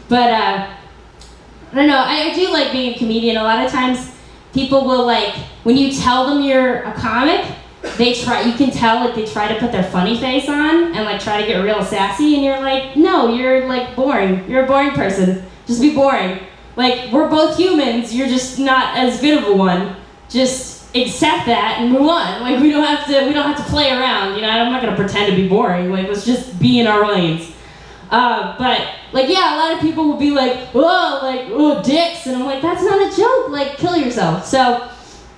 But I don't know, I do like being a comedian. A lot of times people will like, when you tell them you're a comic, you can tell like they try to put their funny face on and like try to get real sassy, and you're like, no, you're like boring. You're a boring person. Just be boring. Like, we're both humans, you're just not as good of a one. Just accept that and move on. Like, we don't have to play around, you know, I'm not gonna pretend to be boring. Like, let's just be in our lanes. But like, yeah, a lot of people will be like, oh, dicks, and I'm like, that's not a joke, like, kill yourself. So,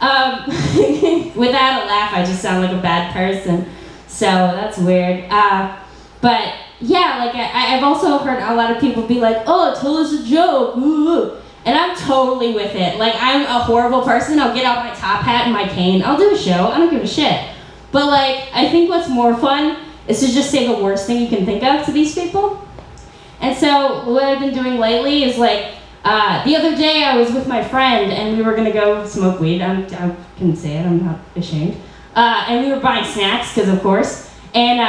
without a laugh, I just sound like a bad person. So that's weird. But yeah, like I've also heard a lot of people be like, oh, tell us a joke, ooh. And I'm totally with it. Like, I'm a horrible person. I'll get out my top hat and my cane. I'll do a show. I don't give a shit. But like, I think what's more fun is to just say the worst thing you can think of to these people. And so what I've been doing lately is like, the other day I was with my friend and we were gonna go smoke weed. I can say it, I'm not ashamed. And we were buying snacks, because of course. And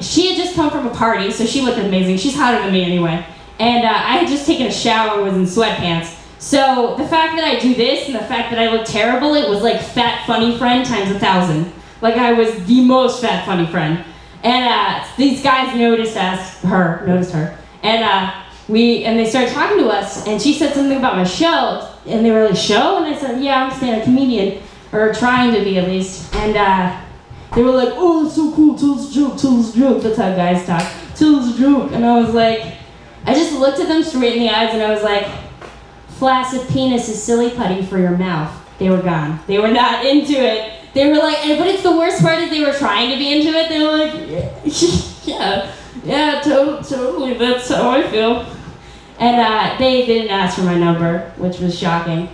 she had just come from a party, so she looked amazing. She's hotter than me anyway. And I had just taken a shower and was in sweatpants. So the fact that I do this and the fact that I look terrible, it was like fat funny friend times 1,000. Like, I was the most fat funny friend. And these guys noticed her. And they started talking to us, and she said something about my show, and they were like, show? And I said, yeah, I'm a stand-up comedian, or trying to be at least. And they were like, oh, that's so cool, tell us a joke. That's how guys talk, tell us a joke. And I was like, I just looked at them straight in the eyes, and I was like, flaccid penis is silly putty for your mouth. They were gone. They were not into it. They were like, but it's the worst part is they were trying to be into it. They were like, yeah, totally, that's how I feel. And they didn't ask for my number, which was shocking.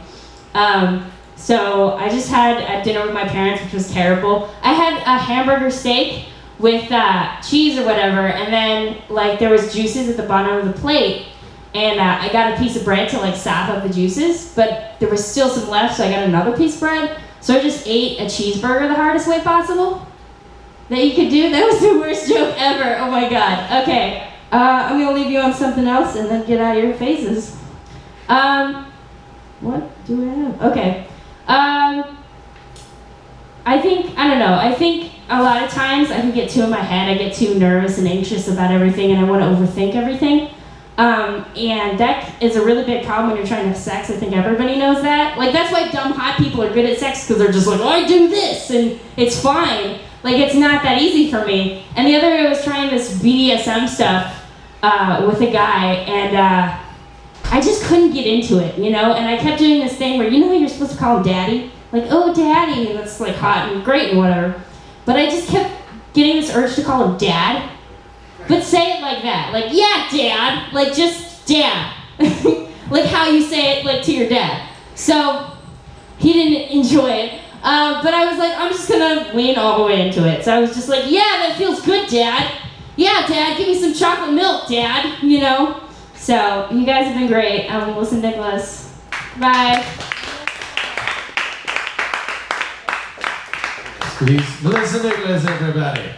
So I just had dinner with my parents, which was terrible. I had a hamburger steak with cheese or whatever, and then like there was juices at the bottom of the plate, and I got a piece of bread to like sop up the juices, but there was still some left, so I got another piece of bread. So I just ate a cheeseburger the hardest way possible that you could do. That was the worst joke ever. Oh my god. Okay, I'm gonna leave you on something else and then get out of your faces. What do I have? Okay. I think a lot of times I can get too in my head. I get too nervous and anxious about everything, and I want to overthink everything. And that is a really big problem when you're trying to have sex. I think everybody knows that. Like, that's why dumb hot people are good at sex, because they're just like, oh, I do this, and it's fine. Like, it's not that easy for me. And the other day I was trying this BDSM stuff with a guy, and I just couldn't get into it, you know? And I kept doing this thing where, you know how you're supposed to call him daddy? Like, oh, daddy, and that's like hot and great and whatever. But I just kept getting this urge to call him dad. But say it like that. Like, yeah, dad. Like, just dad. Like how you say it, like, to your dad. So he didn't enjoy it. But I was like, I'm just gonna lean all the way into it. So I was just like, yeah, that feels good, dad. Yeah, dad, give me some chocolate milk, dad. You know? So you guys have been great. I'm Melissa Nicholas. Bye. Please, Melissa Nicholas, everybody.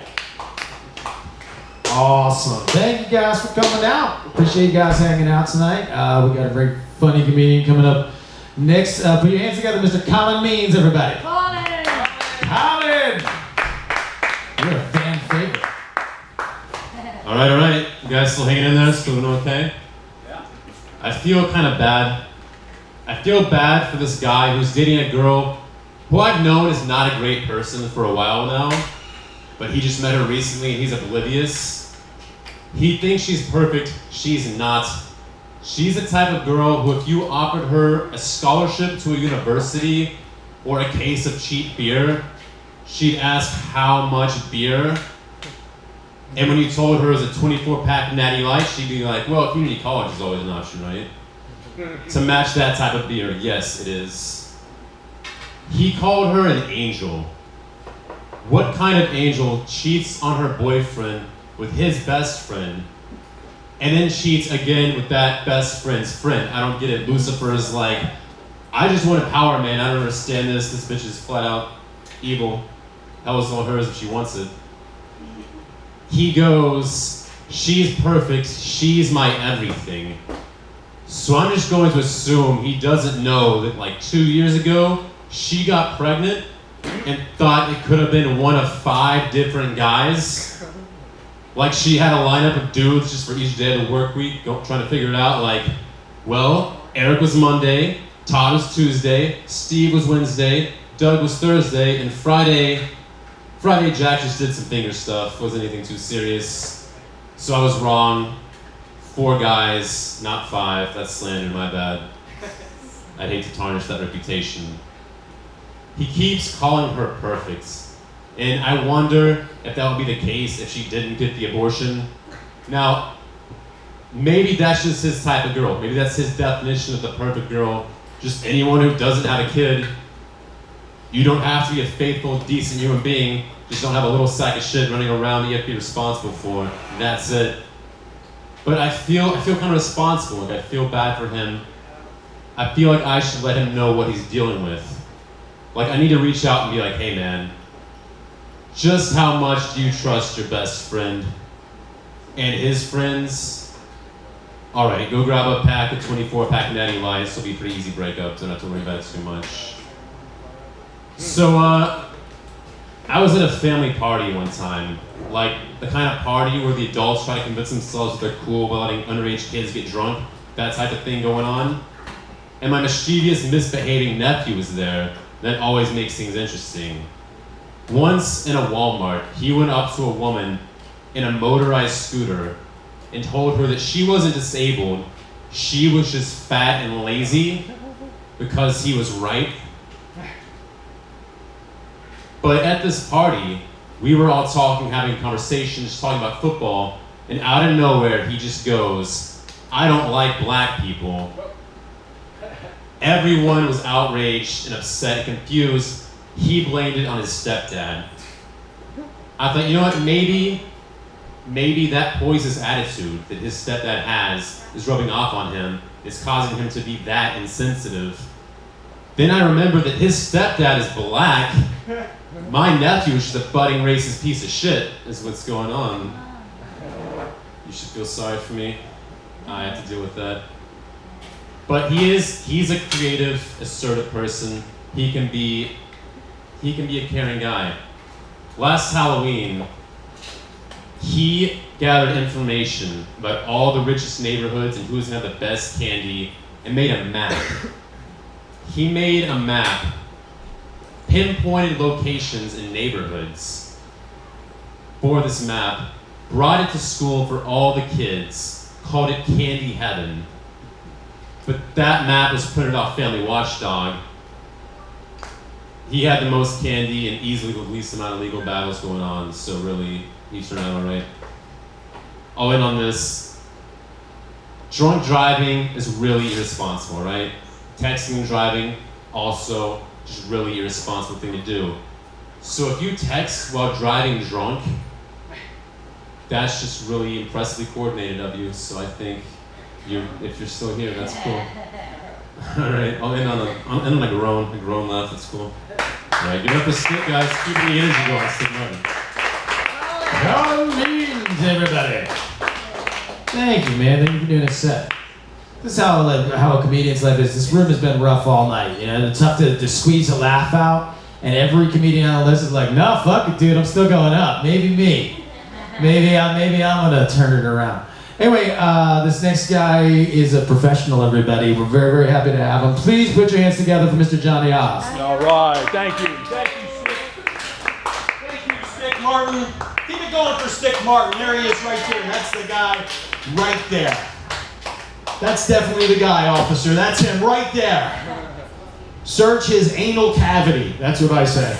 Awesome. Thank you guys for coming out. Appreciate you guys hanging out tonight. We got a very funny comedian coming up next. Put your hands together, Mr. Colin Means, everybody. Colin! Colin! You're a fan favorite. All right. You guys still hanging in there? Still doing okay? Yeah. I feel kind of bad. I feel bad for this guy who's dating a girl who I've known is not a great person for a while now, but he just met her recently and he's oblivious. He thinks she's perfect. She's not. She's the type of girl who, if you offered her a scholarship to a university or a case of cheap beer, she'd ask how much beer. And when you told her it was a 24-pack Natty Light, she'd be like, well, community college is always an option, right? To match that type of beer, yes, it is. He called her an angel. What kind of angel cheats on her boyfriend with his best friend and then cheats again with that best friend's friend? I don't get it. Lucifer is like, I just want power, man. I don't understand this. This bitch is flat out evil. Hell is all hers if she wants it. He goes, she's perfect. She's my everything. So I'm just going to assume he doesn't know that like 2 years ago, she got pregnant and thought it could have been one of 5 different guys. Like she had a lineup of dudes just for each day of the work week, trying to figure it out. Like, well, Eric was Monday, Todd was Tuesday, Steve was Wednesday, Doug was Thursday, and Friday Jack just did some finger stuff. Wasn't anything too serious. So I was wrong. 4 guys, not 5. That's slander, my bad. I'd hate to tarnish that reputation. He keeps calling her perfect. And I wonder if that would be the case if she didn't get the abortion. Now, maybe that's just his type of girl. Maybe that's his definition of the perfect girl. Just anyone who doesn't have a kid. You don't have to be a faithful, decent human being. Just don't have a little sack of shit running around that you have to be responsible for. And that's it. But I feel kind of responsible. Like I feel bad for him. I feel like I should let him know what he's dealing with. Like I need to reach out and be like, hey man, just how much do you trust your best friend and his friends? All right, go grab a pack of 24-pack Natty Lights. It'll be a pretty easy breakup. Don't have to worry about it too much. So I was at a family party one time. Like the kind of party where the adults try to convince themselves that they're cool by letting underage kids get drunk. That type of thing going on. And my mischievous, misbehaving nephew was there. That always makes things interesting. Once in a Walmart, he went up to a woman in a motorized scooter and told her that she wasn't disabled, she was just fat and lazy because he was right. But at this party, we were all talking, having conversations, talking about football, and out of nowhere, he just goes, I don't like black people. Everyone was outraged and upset and confused. He blamed it on his stepdad. I thought, you know what, maybe that poisonous attitude that his stepdad has is rubbing off on him. It's causing him to be that insensitive. Then I remembered that his stepdad is black. My nephew is just a budding racist piece of shit, is what's going on. You should feel sorry for me. I have to deal with that. But he's a creative, assertive person. He can be a caring guy. Last Halloween, he gathered information about all the richest neighborhoods and who's gonna have the best candy and made a map. He made a map, pinpointed locations in neighborhoods for this map, brought it to school for all the kids, called it Candy Heaven. But that map was printed off Family Watchdog. He had the most candy and easily the least amount of legal battles going on, so really, he turned out all right. I'll end on this. Drunk driving is really irresponsible, right? Texting and driving, also just really irresponsible thing to do. So if you text while driving drunk, that's just really impressively coordinated of you, so I think if you're still here, that's cool. All right, I'll end on a groan laugh, that's cool. All right, give it up for Stick, guys. Keeping the energy going, Stick Martin. Means, everybody. Thank you, man. Thank you for doing a set. This is how a comedian's life is. This room has been rough all night. You know, it's tough to squeeze a laugh out. And every comedian on the list is like, no, fuck it, dude. I'm still going up. Maybe me. Maybe I'm gonna turn it around. Anyway, this next guy is a professional, everybody. We're very, very happy to have him. Please put your hands together for Mr. Johnny Oz. All right, thank you. Thank you, Stick. Thank you, Stick Martin. Keep it going for Stick Martin. There he is right there. That's the guy right there. That's definitely the guy, officer. That's him right there. Search his anal cavity. That's what I say.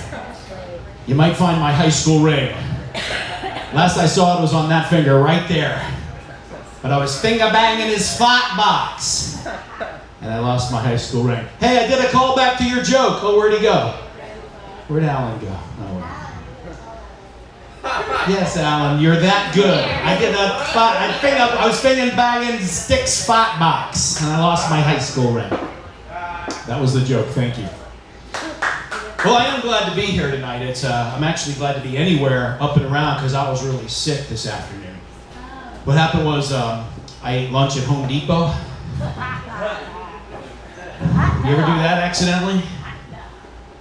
You might find my high school ring. Last I saw it was on that finger right there. But I was finger banging his flat box. And I lost my high school ring. Hey, I did a call back to your joke. Oh, where'd he go? Where'd Alan go? Oh, yes, Alan, you're that good. I was finger banging Stick's flat box. And I lost my high school ring. That was the joke, thank you. Well, I am glad to be here tonight. I'm actually glad to be anywhere up and around because I was really sick this afternoon. What happened was I ate lunch at Home Depot, You ever do that accidentally?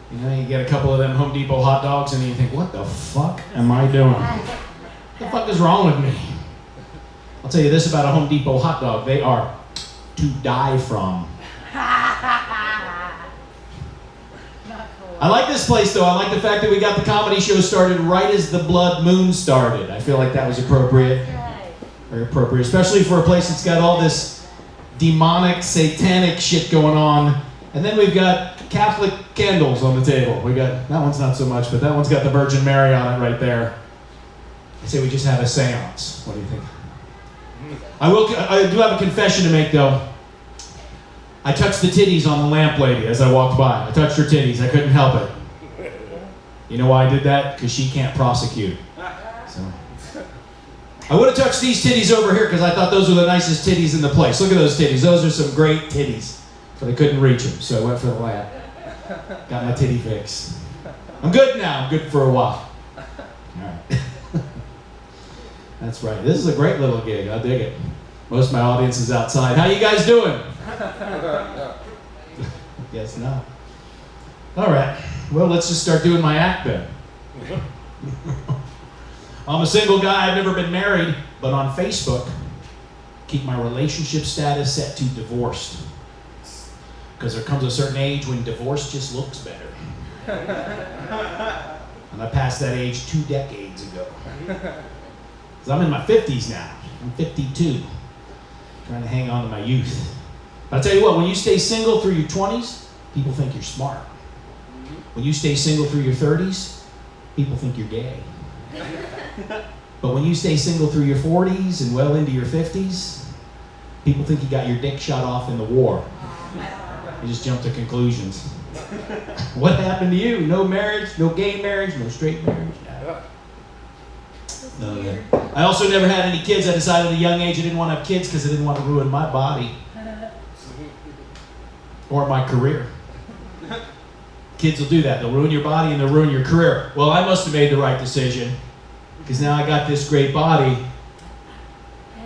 You know, you get a couple of them Home Depot hot dogs and you think, what the fuck am I doing? What the fuck is wrong with me? I'll tell you this about a Home Depot hot dog. They are to die from. I like this place though. I like the fact that we got the comedy show started right as the blood moon started. I feel like that was appropriate. Very appropriate, especially for a place that's got all this demonic, satanic shit going on. And then we've got Catholic candles on the table. We got, that one's not so much, but that one's got the Virgin Mary on it right there. I say we just have a seance. What do you think? I do have a confession to make though. I touched the titties on the lamp lady as I walked by. I touched her titties. I couldn't help it. You know why I did that? Because she can't prosecute. So. I would have touched these titties over here because I thought those were the nicest titties in the place. Look at those titties. Those are some great titties. But I couldn't reach them, so I went for the lamp. Got my titty fix. I'm good now. I'm good for a while. All right. That's right. This is a great little gig. I dig it. Most of my audience is outside. How you guys doing? Guess not. All right. Well, let's just start doing my act then. I'm a single guy. I've never been married, but on Facebook, keep my relationship status set to divorced. Because there comes a certain age when divorce just looks better. And I passed that age 2 decades ago. Because I'm in my 50s now. I'm 52. Trying to hang on to my youth. But I'll tell you what, when you stay single through your 20s, people think you're smart. When you stay single through your 30s, people think you're gay. But when you stay single through your 40s and well into your 50s, people think you got your dick shot off in the war. You just jump to conclusions. What happened to you? No marriage, no gay marriage, no straight marriage? None of that. I also never had any kids. I decided at a young age I didn't want to have kids because I didn't want to ruin my body or my career. Kids will do that. They'll ruin your body and they'll ruin your career. Well, I must have made the right decision because now I got this great body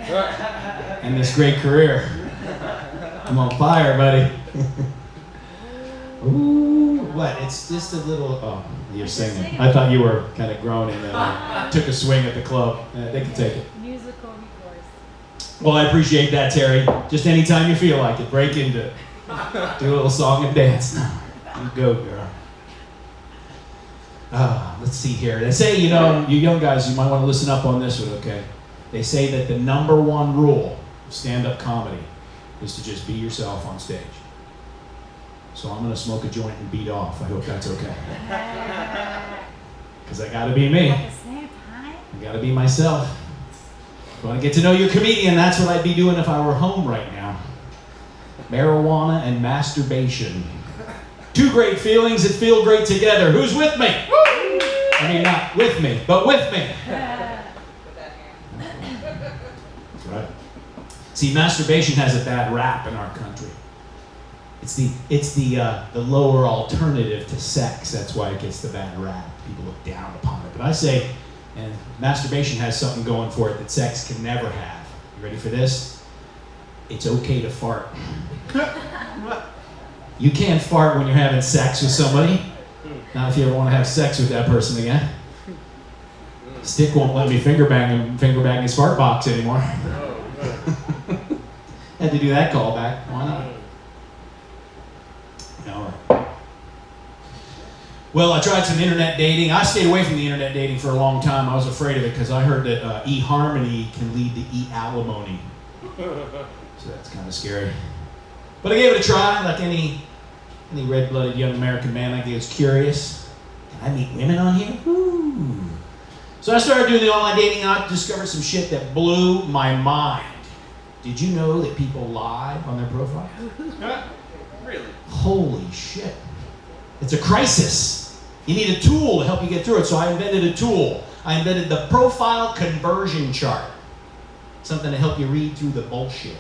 and this great career. I'm on fire, buddy. Ooh, what? It's just a little. Oh, you're singing. I thought you were kind of groaning and took a swing at the club. They can take it. Musical recourse. Well, I appreciate that, Terry. Just anytime you feel like it, break into it. Do a little song and dance. You go, girl. Let's see here. They say, you know, you young guys, you might want to listen up on this one, okay? They say that the #1 rule of stand-up comedy is to just be yourself on stage. So I'm going to smoke a joint and beat off. I hope that's okay. Because I got to be me. At the same time? I got to be myself. If you want to get to know your comedian, that's what I'd be doing if I were home right now. Marijuana and masturbation. 2 great feelings that feel great together. Who's with me? I mean, not with me, but with me. That's right. See, masturbation has a bad rap in our country. It's the lower alternative to sex. That's why it gets the bad rap. People look down upon it. But I say, and masturbation has something going for it that sex can never have. You ready for this? It's okay to fart. You can't fart when you're having sex with somebody. Not if you ever want to have sex with that person again. Stick won't let me finger bang his fart box anymore. Had to do that callback. Why not? All right. Well, I tried some internet dating. I stayed away from the internet dating for a long time. I was afraid of it because I heard that eHarmony can lead to e-alimony. So that's kind of scary. But I gave it a try, like any red-blooded young American man. I was curious. Can I meet women on here? Ooh. So I started doing the online dating, and I discovered some shit that blew my mind. Did you know that people lie on their profile? Really? Holy shit. It's a crisis. You need a tool to help you get through it. So I invented a tool. I invented the profile conversion chart. Something to help you read through the bullshit.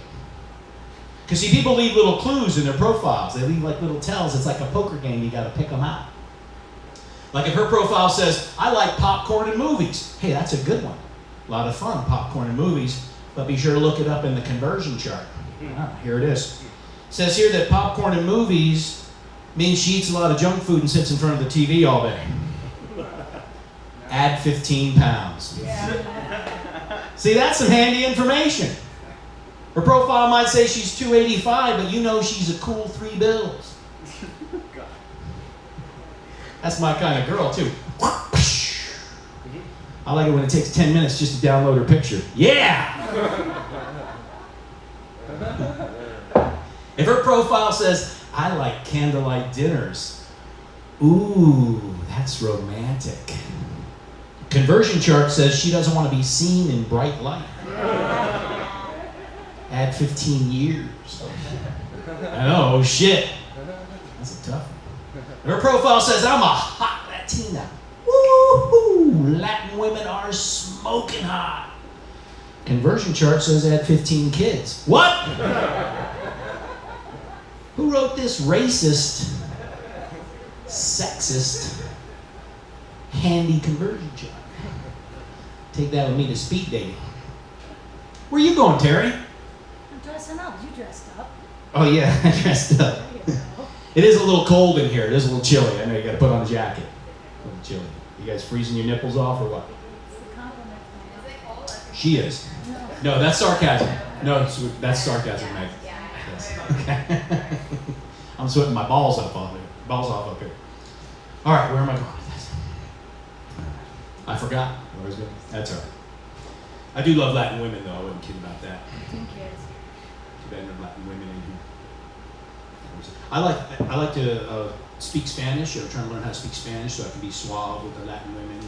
Because see, people leave little clues in their profiles. They leave like little tells. It's like a poker game. You got to pick them out. Like if her profile says, I like popcorn and movies. Hey, that's a good one. A lot of fun, popcorn and movies. But be sure to look it up in the conversion chart. Here it is. Says here that popcorn in movies means she eats a lot of junk food and sits in front of the TV all day. Add 15 pounds. See, that's some handy information. Her profile might say she's 285, but you know she's a cool 3 bills. That's my kind of girl, too. I like it when it takes 10 minutes just to download her picture. Yeah! If her profile says, I like candlelight dinners, ooh, that's romantic. Conversion chart says she doesn't want to be seen in bright light. Add 15 years. I know, oh shit. That's a tough one. Her profile says, I'm a hot Latina. Woo-hoo! Latin women are smoking hot. Conversion chart says add 15 kids. What? Who wrote this racist, sexist, handy conversion chart? Take that with me to speed dating. Where you going, Terry? I'm dressing up. You dressed up. Oh yeah, I dressed up. It is a little cold in here. It is a little chilly. I know you got to put on a jacket. A little chilly. You guys freezing your nipples off or what? It's a compliment. She is. No, that's sarcasm. No, that's sarcasm, Meg. Yes. Okay. I'm sweating my balls off up here. All right, where am I going with this? I forgot where I was going. That's all right. I do love Latin women, though. I wouldn't kid about that. 15 kids. Too bad there are Latin women in here. I like to speak Spanish, or trying to learn how to speak Spanish so I can be suave with the Latin women.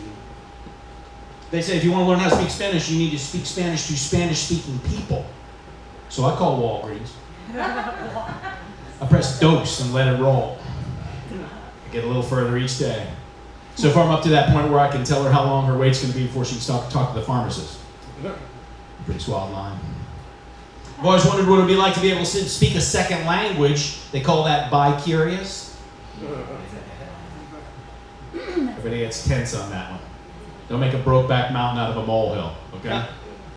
They say if you want to learn how to speak Spanish, you need to speak Spanish to Spanish-speaking people. So I call Walgreens. I press dose and let it roll. I get a little further each day. So far I'm up to that point where I can tell her how long her wait's going to be before she can talk to the pharmacist. Pretty suave line. I've always wondered what it would be like to be able to speak a second language. They call that bi-curious. Everybody gets tense on that one. Don't make a Brokeback Mountain out of a molehill, okay?